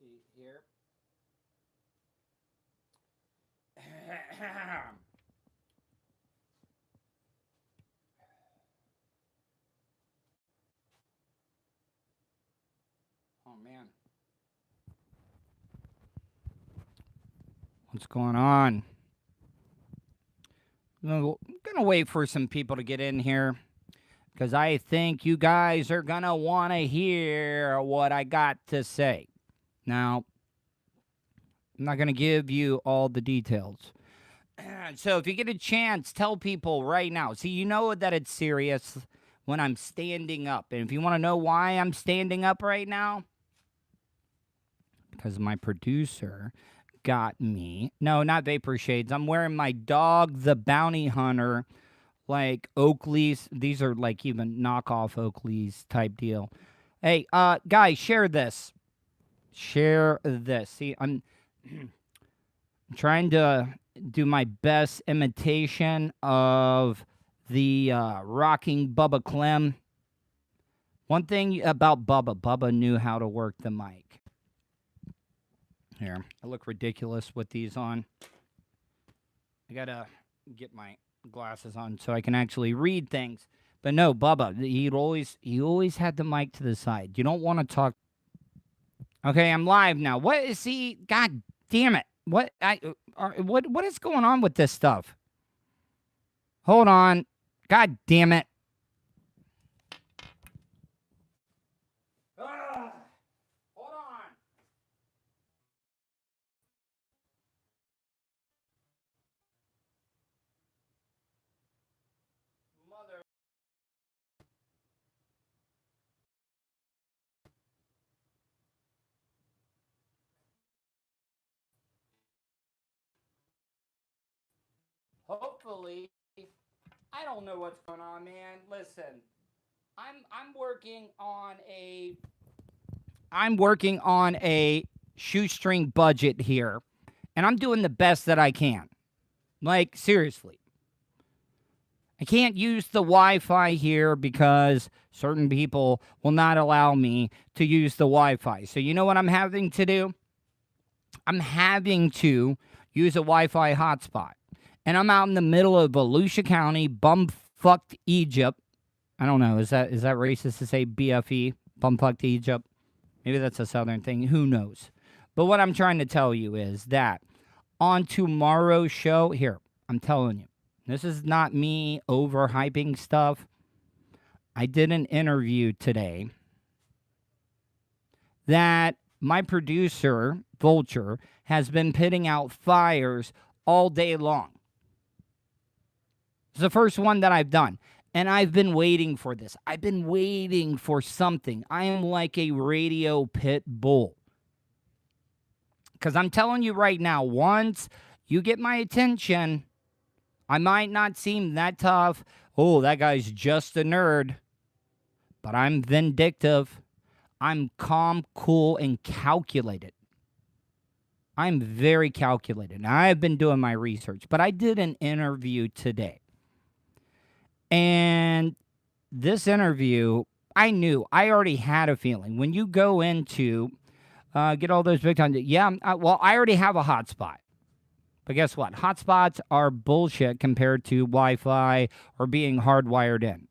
see here. Oh man, what's going on? I'm gonna wait for some people to get in here because I think you guys are gonna want to hear what I got to say. Now, I'm not gonna give you all the details. So if you get a chance, tell people right now. See, you know that it's serious when I'm standing up. And if you want to know why I'm standing up right now, because my producer got me. No, not vapor shades. I'm wearing my Dog the Bounty Hunter, like Oakley's. These are like even knockoff Oakley's type deal. Hey, guys, share this. Share this. See, I'm trying to do my best imitation of the rocking Bubba Clem. One thing about Bubba knew how to work the mic. Here, I look ridiculous with these on. I gotta get my glasses on so I can actually read things. But no, Bubba, he always had the mic to the side. You don't want to talk. Okay, I'm live now. What is he? God damn it! What is going on with this stuff? Hold on. God damn it. Hold on. Mother. Hopefully, I don't know what's going on, man. Listen, I'm working on a shoestring budget here, and I'm doing the best that I can. Like, seriously. I can't use the Wi-Fi here because certain people will not allow me to use the Wi-Fi. So you know what I'm having to do? I'm having to use a Wi-Fi hotspot. And I'm out in the middle of Volusia County, bumfucked Egypt. I don't know. Is that racist to say BFE, bumfucked Egypt? Maybe that's a southern thing. Who knows? But what I'm trying to tell you is that on tomorrow's show, here, I'm telling you, this is not me overhyping stuff. I did an interview today that my producer, Vulture, has been putting out fires all day long. It's the first one that I've done. And I've been waiting for this. I've been waiting for something. I am like a radio pit bull. Because I'm telling you right now, once you get my attention, I might not seem that tough. Oh, that guy's just a nerd. But I'm vindictive. I'm calm, cool, and calculated. I'm very calculated. Now, I've been doing my research, but I did an interview today. And this interview, I already had a feeling. When you go into, get all those big time, yeah, well, I already have a hotspot. But guess what? Hotspots are bullshit compared to Wi-Fi or being hardwired in.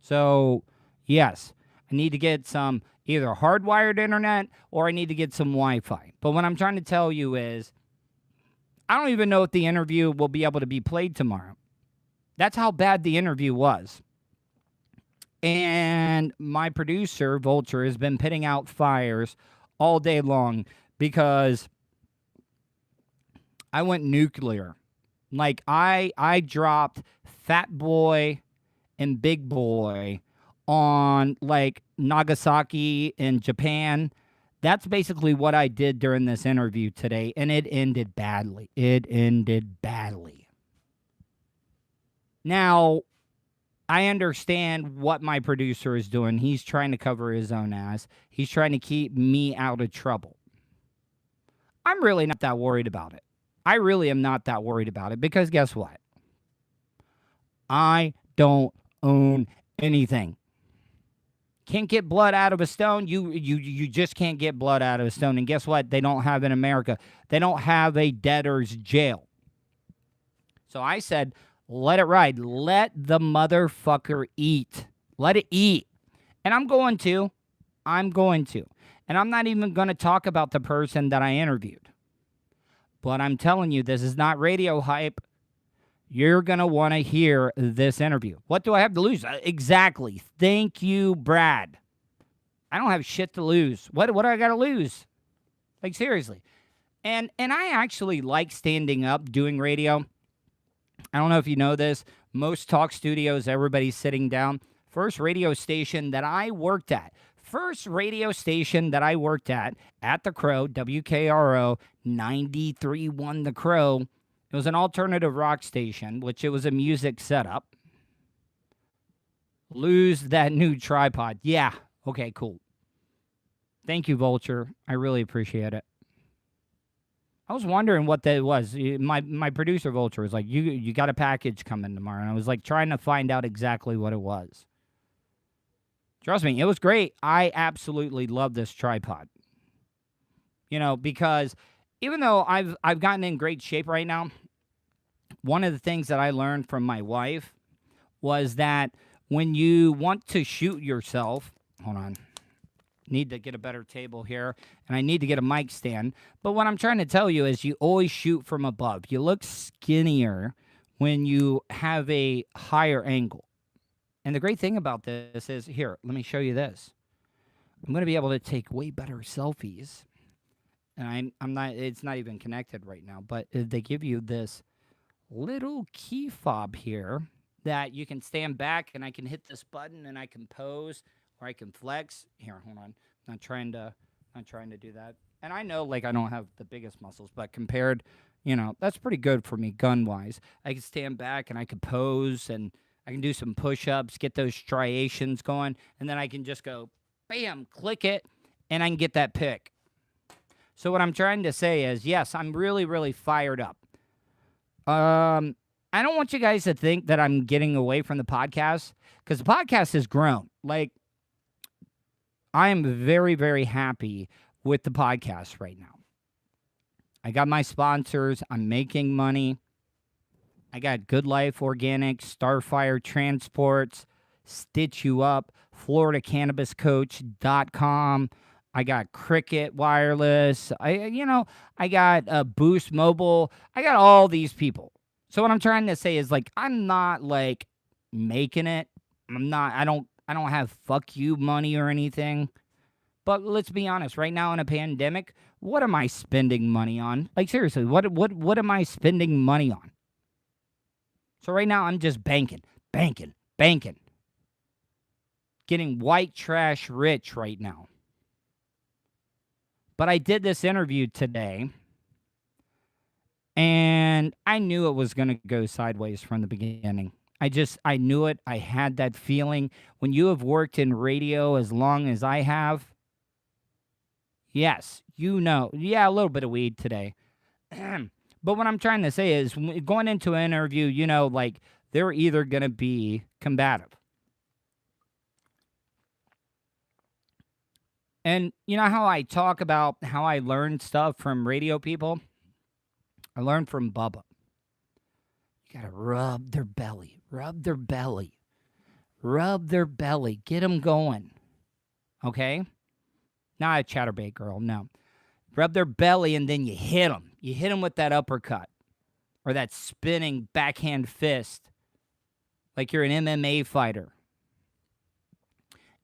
So, yes, I need to get some either hardwired internet or I need to get some Wi-Fi. But what I'm trying to tell you is, I don't even know if the interview will be able to be played tomorrow. That's how bad the interview was. And my producer, Vulture, has been putting out fires all day long because I went nuclear. Like, I dropped Fat Boy and Big Boy on, like, Nagasaki in Japan. That's basically what I did during this interview today, and it ended badly. Now, I understand what my producer is doing. He's trying to cover his own ass. He's trying to keep me out of trouble. I'm really not that worried about it. I really am not that worried about it because guess what? I don't own anything. Can't get blood out of a stone. You just can't get blood out of a stone. And guess what? They don't have in America. They don't have a debtor's jail. So I said, let it ride. Let the motherfucker eat. Let it eat. And I'm going to. And I'm not even going to talk about the person that I interviewed. But I'm telling you, this is not radio hype. You're going to want to hear this interview. What do I have to lose? Exactly. Thank you, Brad. I don't have shit to lose. What do I got to lose? Like, seriously. And I actually like standing up doing radio. I don't know if you know this. Most talk studios, everybody's sitting down. First radio station that I worked at The Crow, WKRO, 93.1 The Crow. It was an alternative rock station, which it was a music setup. Lose that new tripod. Yeah. Okay, cool. Thank you, Vulture. I really appreciate it. I was wondering what that was. My producer, Vulture, was like, you got a package coming tomorrow. And I was like trying to find out exactly what it was. Trust me, it was great. I absolutely love this tripod. You know, because even though I've gotten in great shape right now, one of the things that I learned from my wife was that when you want to shoot yourself, hold on, need to get a better table here, and I need to get a mic stand. But what I'm trying to tell you is you always shoot from above. You look skinnier when you have a higher angle. And the great thing about this is, here, let me show you this. I'm going to be able to take way better selfies. And I'm not, it's not even connected right now, but they give you this little key fob here that you can stand back and I can hit this button and I can pose or I can flex. Here, hold on. Not trying to do that. And I know, like, I don't have the biggest muscles, but compared, you know, that's pretty good for me gun-wise. I can stand back and I can pose and I can do some push-ups, get those striations going, and then I can just go, bam, click it, and I can get that pick. So what I'm trying to say is, yes, I'm really, really fired up. I don't want you guys to think that I'm getting away from the podcast, because the podcast has grown. Like, I am very, very happy with the podcast right now. I got my sponsors. I'm making money. I got Good Life Organics, Starfire Transports, Stitch You Up, FloridaCannabisCoach.com. I got Cricket Wireless. I got Boost Mobile. I got all these people. So what I'm trying to say is, like, I'm not like making it. I don't have fuck you money or anything. But let's be honest, right now in a pandemic, what am I spending money on? Like, seriously, what am I spending money on? So right now I'm just banking. Getting white trash rich right now. But I did this interview today, and I knew it was going to go sideways from the beginning. I knew it. I had that feeling. When you have worked in radio as long as I have, yes, you know. Yeah, a little bit of weed today. But what I'm trying to say is, going into an interview, you know, like, they're either going to be combative. And you know how I talk about how I learned stuff from radio people? I learned from Bubba. You got to rub their belly. Get them going. Okay? Not a chatterbait girl, no. Rub their belly and then you hit them. You hit them with that uppercut or that spinning backhand fist like you're an MMA fighter.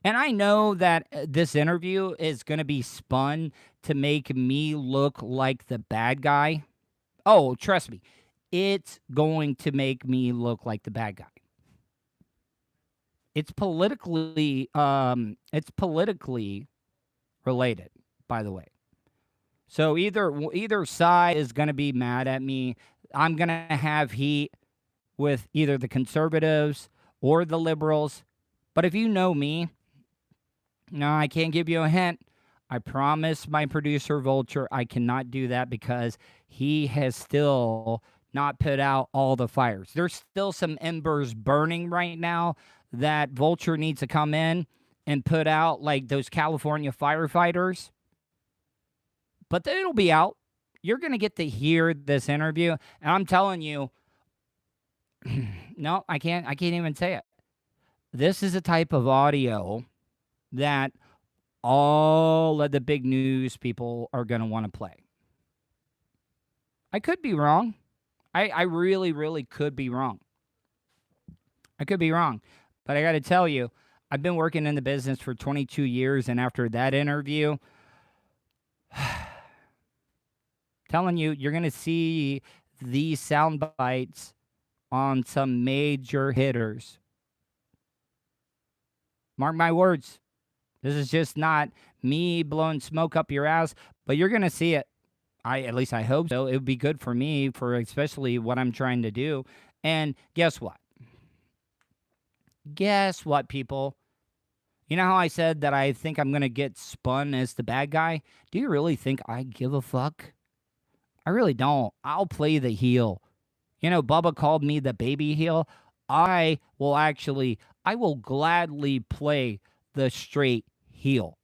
And I know that this interview is going to be spun to make me look like the bad guy. Oh, trust me. It's going to make me look like the bad guy. It's politically related, by the way. So either side is going to be mad at me. I'm going to have heat with either the conservatives or the liberals. But if you know me, no, I can't give you a hint. I promise my producer, Vulture, I cannot do that because he has still not put out all the fires. There's still some embers burning right now that Vulture needs to come in and put out like those California firefighters. But it'll be out. You're going to get to hear this interview. And I'm telling you, no, I can't even say it. This is a type of audio that all of the big news people are going to want to play. I could be wrong. I really, really could be wrong. I could be wrong. But I got to tell you, I've been working in the business for 22 years. And after that interview, telling you, you're going to see these sound bites on some major hitters. Mark my words. This is just not me blowing smoke up your ass, but you're going to see it. At least I hope so. It would be good for me, for especially what I'm trying to do. And guess what? Guess what, people? You know how I said that I think I'm going to get spun as the bad guy? Do you really think I give a fuck? I really don't. I'll play the heel. You know, Bubba called me the baby heel. I will gladly play the straight heel.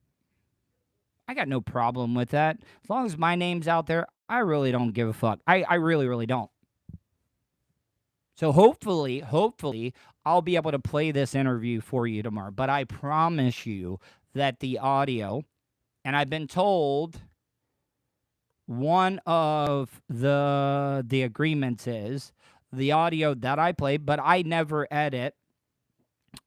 I got no problem with that. As long as my name's out there, I really don't give a fuck. I really, really don't. So hopefully, I'll be able to play this interview for you tomorrow. But I promise you that the audio, and I've been told one of the agreements is the audio that I play, but I never edit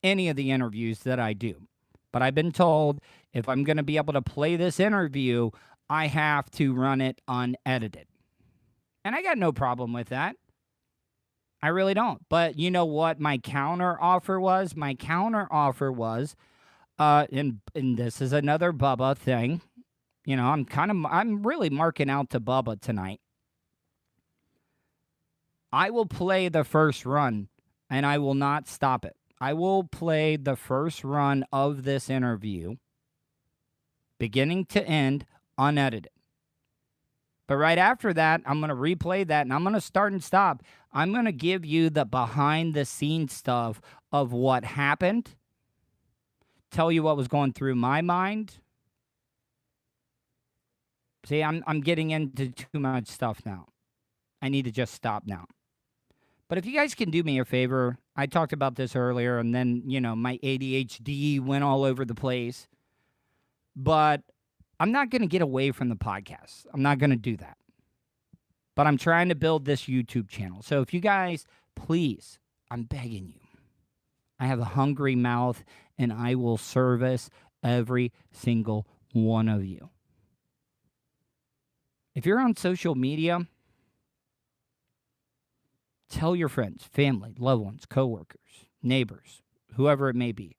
any of the interviews that I do. But I've been told if I'm going to be able to play this interview, I have to run it unedited. And I got no problem with that. I really don't. But you know what my counter offer was? My counter offer was, and this is another Bubba thing. You know, I'm really marking out to Bubba tonight. I will play the first run, and I will not stop it. I will play the first run of this interview, beginning to end, unedited. But right after that, I'm going to replay that, and I'm going to start and stop. I'm going to give you the behind-the-scenes stuff of what happened, tell you what was going through my mind. See, I'm getting into too much stuff now. I need to just stop now. But if you guys can do me a favor, I talked about this earlier, and then, you know, my ADHD went all over the place. But I'm not going to get away from the podcast. I'm not going to do that. But I'm trying to build this YouTube channel. So if you guys, please, I'm begging you. I have a hungry mouth, and I will service every single one of you. If you're on social media, tell your friends, family, loved ones, coworkers, neighbors, whoever it may be.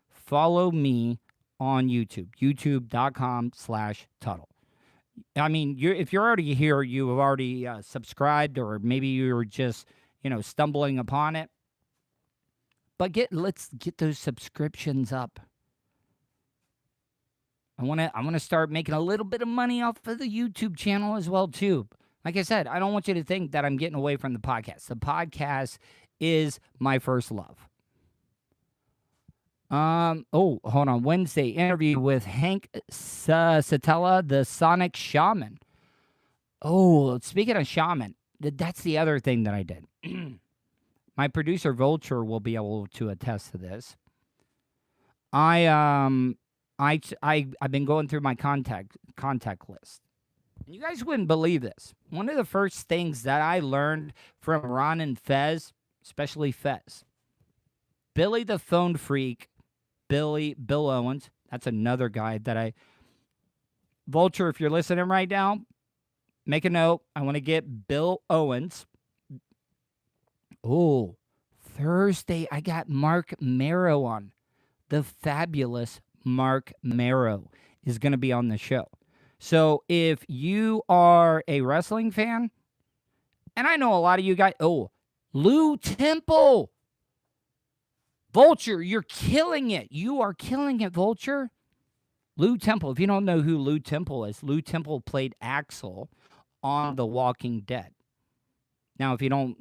Follow me on YouTube, youtube.com/Tuddle. I mean, if you're already here, you have already subscribed, or maybe you're just, you know, stumbling upon it. But let's get those subscriptions up. I want to start making a little bit of money off of the YouTube channel as well, too. Like I said, I don't want you to think that I'm getting away from the podcast. The podcast is my first love. Hold on. Wednesday, interview with Hank Satella, the Sonic Shaman. Oh, speaking of shaman, that's the other thing that I did. My producer Vulture will be able to attest to this. I've been going through my contact list. And you guys wouldn't believe this. One of the first things that I learned from Ron and Fez, especially Fez, Billy the Phone Freak, Bill Owens, that's another guy that Vulture, if you're listening right now, make a note. I want to get Bill Owens. Oh, Thursday, I got Mark Marrow on. The fabulous Mark Marrow is going to be on the show. So if you are a wrestling fan, and I know a lot of you guys, Lou Temple. Vulture, you're killing it. You are killing it, Vulture. Lou Temple, if you don't know who Lou Temple is, Lou Temple played Axel on The Walking Dead. Now, if you don't,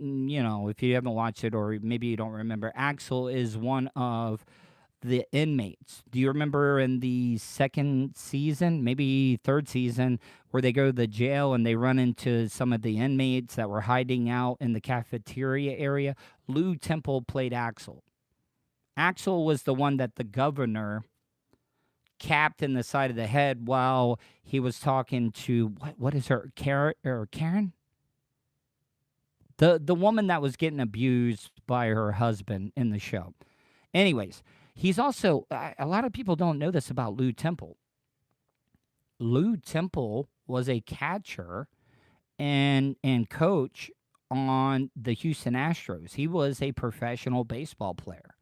if you haven't watched it, or maybe you don't remember, Axel is one of the inmates. Do you remember in the second season, maybe third season, where they go to the jail and they run into some of the inmates that were hiding out in the cafeteria area? Lou Temple played Axel. Axel was the one that the governor capped in the side of the head while he was talking to what is her Karen? The woman that was getting abused by her husband in the show. Anyways, he's also a lot of people don't know this about Lou Temple. Lou Temple was a catcher and coach on the Houston Astros. He was a professional baseball player.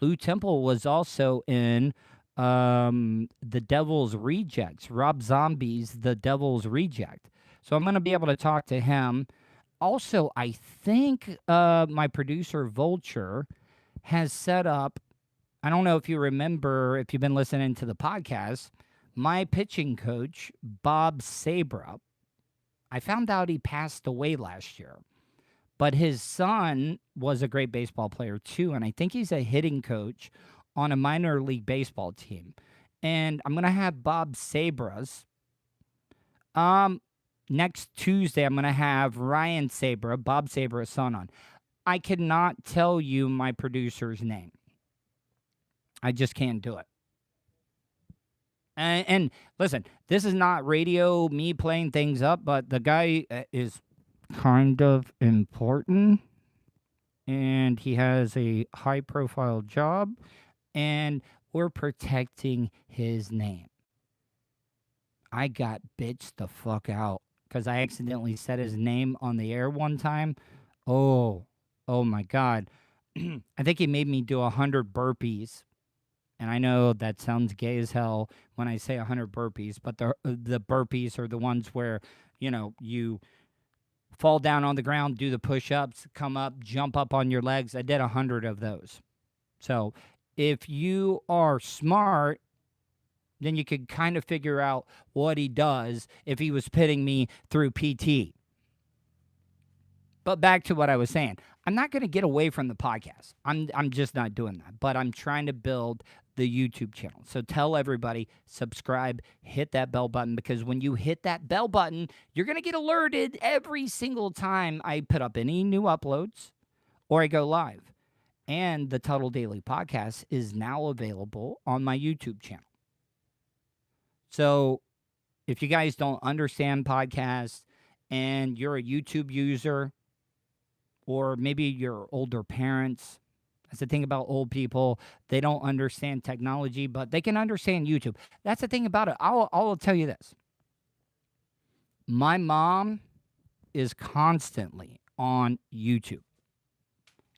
Lou Temple was also in The Devil's Rejects, Rob Zombie's The Devil's Reject. So I'm going to be able to talk to him. Also, I think my producer, Vulture, has set up, I don't know if you remember, if you've been listening to the podcast, my pitching coach, Bob Sabra, I found out he passed away last year. But his son was a great baseball player too, and I think he's a hitting coach on a minor league baseball team. And I'm going to have Bob Sabras. Next Tuesday, I'm going to have Ryan Sabra, Bob Sabra's son, on. I cannot tell you my producer's name. I just can't do it. And listen, this is not radio, me playing things up, but the guy is kind of important, and he has a high-profile job, and we're protecting his name. I got bitched the fuck out because I accidentally said his name on the air one time. Oh my God. I think he made me do 100 burpees. And I know that sounds gay as hell when I say 100 burpees, but the burpees are the ones where, you fall down on the ground, do the push-ups, come up, jump up on your legs. I did 100 of those. So if you are smart, then you could kind of figure out what he does if he was pitting me through PT. But back to what I was saying. I'm not going to get away from the podcast. I'm just not doing that. But I'm trying to build the YouTube channel. So tell everybody, subscribe, hit that bell button, because when you hit that bell button, you're going to get alerted every single time I put up any new uploads or I go live. And the Tuddle Daily Podcast is now available on my YouTube channel. So if you guys don't understand podcasts and you're a YouTube user, or maybe your older parents, that's the thing about old people. They don't understand technology, but they can understand YouTube. That's the thing about it. I'll tell you this. My mom is constantly on YouTube.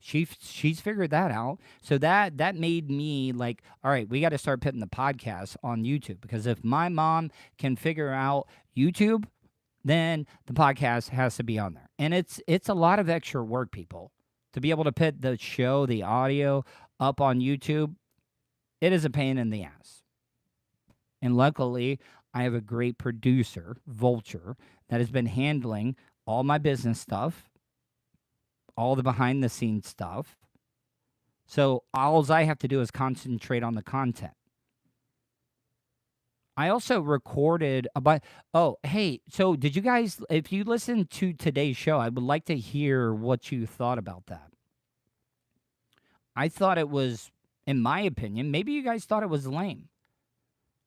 She's figured that out. So that made me like, all right, we got to start putting the podcast on YouTube, because if my mom can figure out YouTube, then the podcast has to be on there. And it's a lot of extra work, people, to be able to put the show, the audio up on YouTube. It is a pain in the ass. And luckily, I have a great producer, Vulture, that has been handling all my business stuff, all the behind-the-scenes stuff. So all I have to do is concentrate on the content. I also recorded about, so did you guys, if you listen to today's show, I would like to hear what you thought about that. I thought it was, in my opinion, maybe you guys thought it was lame.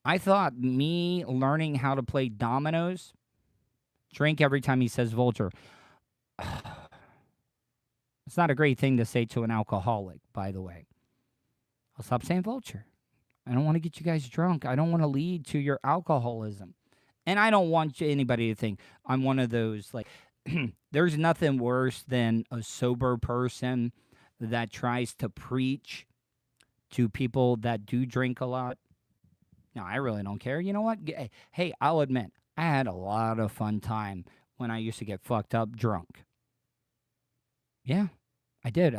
I thought me learning how to play dominoes, drink every time he says Vulture. It's not a great thing to say to an alcoholic, by the way. I'll stop saying Vulture. I don't want to get you guys drunk. I don't want to lead to your alcoholism. And I don't want anybody to think I'm one of those, like, there's nothing worse than a sober person that tries to preach to people that do drink a lot. No, I really don't care. You know what? Hey, I'll admit, I had a lot of fun time when I used to get fucked up drunk. Yeah, I did.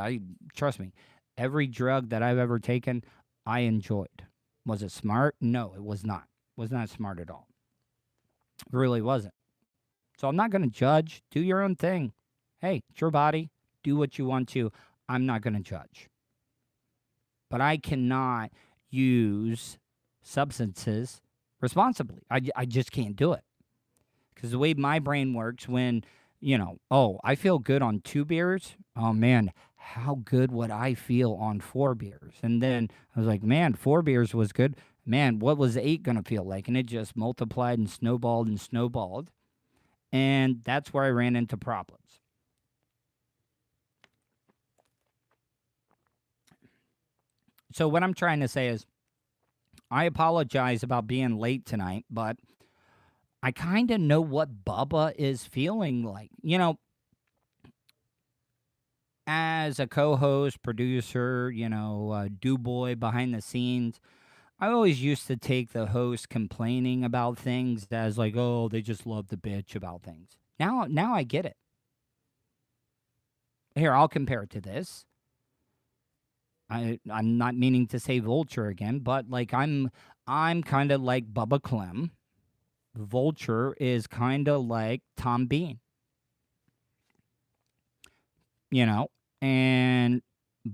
Trust me, every drug that I've ever taken, I enjoyed. Was it smart? No, it was not. It was not smart at all. It really wasn't. So I'm not going to judge. Do your own thing. Hey, it's your body. Do what you want to. I'm not going to judge. But I cannot use substances responsibly. I just can't do it. Because the way my brain works, when, oh, I feel good on 2 beers. Oh, man, how good would I feel on 4 beers? And then I was like, man, 4 beers was good. Man, what was 8 going to feel like? And it just multiplied and snowballed and snowballed. And that's where I ran into problems. So what I'm trying to say is, I apologize about being late tonight, but I kind of know what Bubba is feeling like. As a co-host, producer, do-boy behind the scenes, I always used to take the host complaining about things as like, oh, they just love to bitch about things. Now I get it. Here, I'll compare it to this. I'm not meaning to say Vulture again, but like I'm kind of like Bubba Clem. Vulture is kind of like Tom Bean. And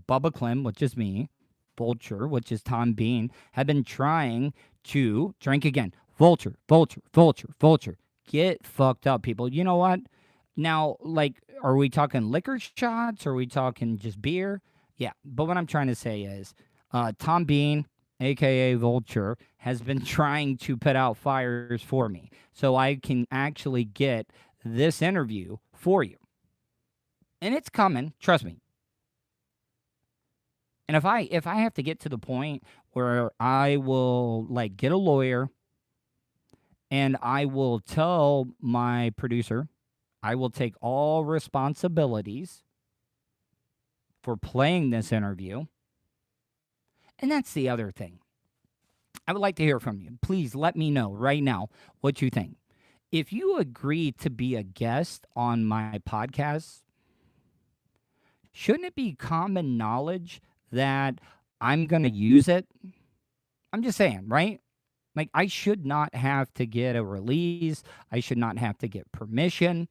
Bubba Clem, which is me, Vulture, which is Tom Bean, have been trying to drink again. Vulture, Vulture, Vulture, Vulture. Get fucked up, people. You know what? Now, like, are we talking liquor shots? Or are we talking just beer? Yeah, but what I'm trying to say is Tom Bean, a.k.a. Vulture, has been trying to put out fires for me so I can actually get this interview for you. And it's coming, trust me. And if I have to get to the point where I will like get a lawyer and I will tell my producer, I will take all responsibilities for playing this interview. And that's the other thing. I would like to hear from you. Please let me know right now what you think. If you agree to be a guest on my podcast, shouldn't it be common knowledge that I'm going to use it? I'm just saying, right? Like, I should not have to get a release. I should not have to get permission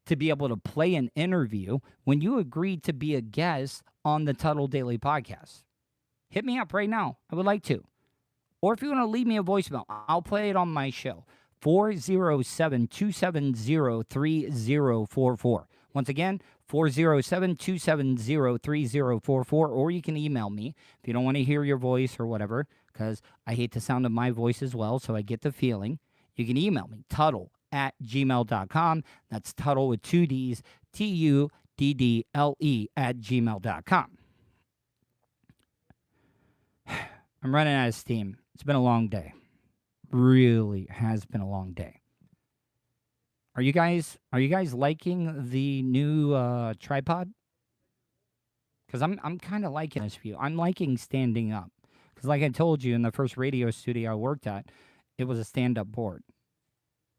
to be able to play an interview when you agreed to be a guest on the Tuddle Daily Podcast. Hit me up right now. I would like to. Or if you want to leave me a voicemail, I'll play it on my show. 407-270-3044. Once again, 407-270-3044. Or you can email me if you don't want to hear your voice or whatever, because I hate the sound of my voice as well, so I get the feeling. You can email me, Tuddle@gmail.com. That's Tuddle with 2 Ds, Tuddle @gmail.com. I'm running out of steam. It's been a long day. Really has been a long day. Are you guys liking the new tripod? Because I'm kind of liking this view. I'm liking standing up. Because like I told you in the first radio studio I worked at, it was a stand-up board.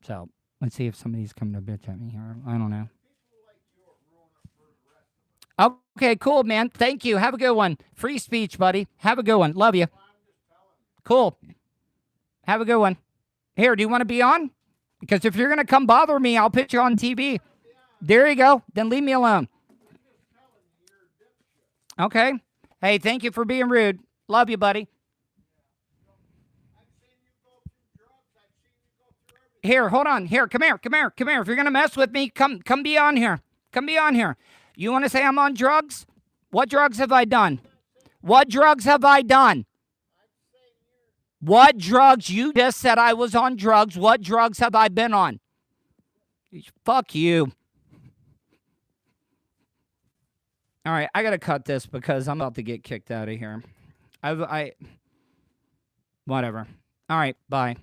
So let's see if somebody's coming to bitch at me here. I don't know. Okay, cool, man. Thank you. Have a good one. Free speech, buddy. Have a good one. Love you. Cool. Have a good one. Here, do you want to be on? Because if you're going to come bother me, I'll put you on TV. There you go. Then leave me alone. Okay. Hey, thank you for being rude. Love you, buddy. Here, hold on. Here, come here. If you're going to mess with me, come be on here. Come be on here. You want to say I'm on drugs? What drugs have I done? What drugs have I done? What drugs? You just said I was on drugs. What drugs have I been on? Fuck you. All right, I got to cut this because I'm about to get kicked out of here. Whatever. All right, bye.